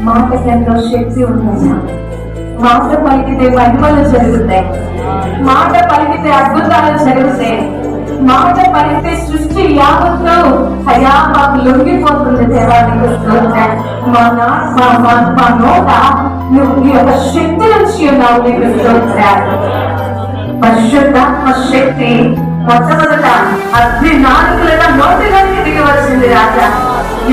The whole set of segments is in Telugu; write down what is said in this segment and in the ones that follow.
మాటకి ఎంతో శక్తి ఉంటుంది. మాట పలికితే మహిమలు జరుగుతాయి. మాట పలికితే అద్భుతాలు జరుగుతాయి. మాట పలికితే సృష్టి యావత్తు అయ్యా మాకు లొంగిపోతుంది. దేవానికి మా నోట నువ్వు నీ యొక్క శక్తి నుంచి ఉన్నావు. నీకు స్తోత్రాలు. పరిశుద్ధాత్మ శక్తి మొట్టమొదట అగ్ని నాలుగులుగా నోటిలోకి దిగి వచ్చింది రాజా.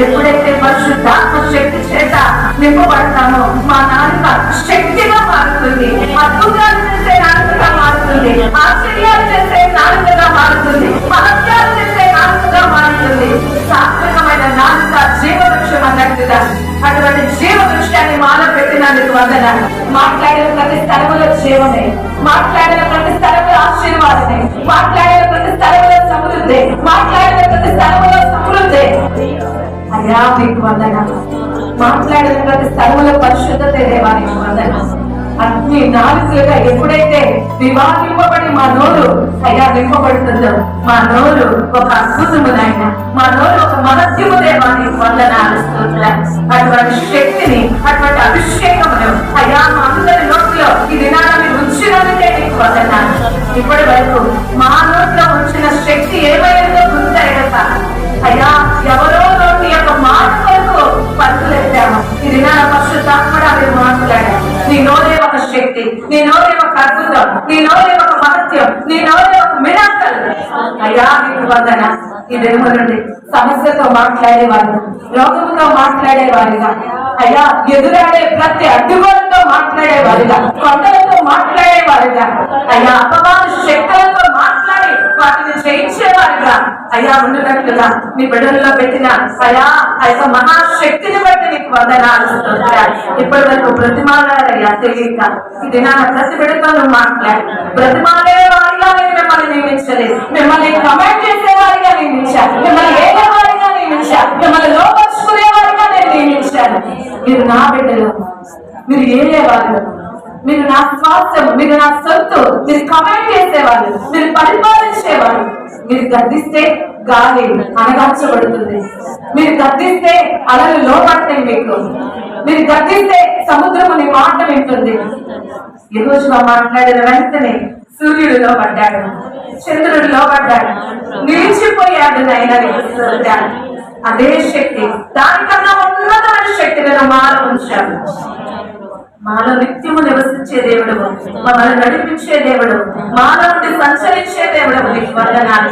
ఎప్పుడైతే పరిశుద్ధాత్మ శక్తి చేత నింపబడతామో మా నాలుక శక్తిగా మారుతుంది. అద్భుతాలు చేసే నాలుకగా మారుతుంది. ఆశ్చర్యాలు చేసే నాలుకగా మారుతుంది. మహత్యాలు చేసే నాలుకగా మారుతుంది. సాత్వికమైన నాలుక జీవవృక్షం అన్నట్టుగా అటువంటి జీవ వృక్షాన్ని మాలో పెట్టినందుకు వందనాలు. మాట్లాడిన ప్రతి స్థలములో జీవమే, మాట్లాడిన ప్రతి స్థలములో ఆశీర్వాదమే, మాట్లాడిన ప్రతి స్థలములో సమృద్ధి, మాట్లాడిన ప్రతి స్థలములో సమృద్ధి. అయ్యా మీకు వందనాలు. మాట్లాడిన ప్రతి స్థలములో పరిశుద్ధత దేవానికి వందనాలు. అగ్ని నాలుగులుగా ఎప్పుడైతే వివాహింపబడి మా నోరు అయ్యా నింపబడుతుందో మా నోరు ఒక అద్భుతము నాయన, మా నోరు ఒక మహత్యము దేవానికి వందనాలు. అటువంటి శక్తిని అటువంటి అభిషేకమును అయ్యా మా అందరి నోట్లో ఈ దినాన్ని ఉంచినందుకే నీకు వందనాలు. ఇప్పటి వరకు మా నోట్లో ఉంచిన శక్తి ఏమైందో గుర్తెరగక అయ్యా ఎవరో నోటి యొక్క మాట వరకు పలుకులెత్తాము. ఈ దినాల పరిశుద్ధాత్మడా మీరు మాట్లాడారు. నీ నోరే ఒక శక్తి, నీ నోరే ఒక అద్భుతం, నీ నోరే ఒక మహత్యం, నీ నోరే ఒక మిరాకల్. అయ్యా నీకు వందనాలు. ఈ దినము నుండి సమస్యతో మాట్లాడేవారుగా, రోగముతో మాట్లాడేవారుగా, అయ్యా ఎదురాడే ప్రతి అడ్డుగోలతో మాట్లాడేవారుగా, కొండలతో మాట్లాడేవారుగా, అయ్యా అపవాద శక్తులతో మాట్లాడి వాటిని జయించేవారుగా అయ్యా ఉండునట్లుగా నీ బిడ్డల్లో పెట్టిన అయ్యా ఆ యొక్క మహాశక్తిని బట్టి నీకు వందనాలు. ఇప్పటి వరకు బ్రతిమాలారయ్యా తెలియక ఈ దినాన ప్రతి బిడ్డతో నువ్వు మాట్లాడి బ్రతిమాలే వారిగా నేను మిమ్మల్ని నియమించలేదు. మిమ్మల్ని కమెంట్ చేసేవారిగా నియమించాను, మిమ్మల్ని ఏదేవారిగా నియమించాను, మిమ్మల్ని లోపరుచుకునేవారిగా నేను నియమించాను. మీరు నా బిడ్డలు, మీరు ఏలేవారు, మీరు నా స్వాస్థ్యం, మీరు నా సొత్తు. మీరు కమెంట్ చేసేవాళ్ళు, మీరు పరిపాలించేవారు. మీరు గద్దిస్తే గాలి అనగార్చబడుతుంది, మీరు గద్దిస్తే అలలు లోపడతాయి మీకు, మీరు గద్దిస్తే సముద్రముని మాట వింటుంది. ఈ రోజుగా మాట్లాడిన వెంటనే సూర్యుడిలో పడ్డాడు, చంద్రుడిలో పడ్డాడు, నిలిచిపోయాడు. నైనా అదే శక్తి, దానికన్నా ఉన్నతమైన శక్తిని మాలో ఉంచాడు. మాలో నిత్యము నివసించే దేవుడు, మమ్మల్ని నడిపించే దేవుడు, మాలో నుండి సంచరించే దేవుడు నీకు వందనాలు.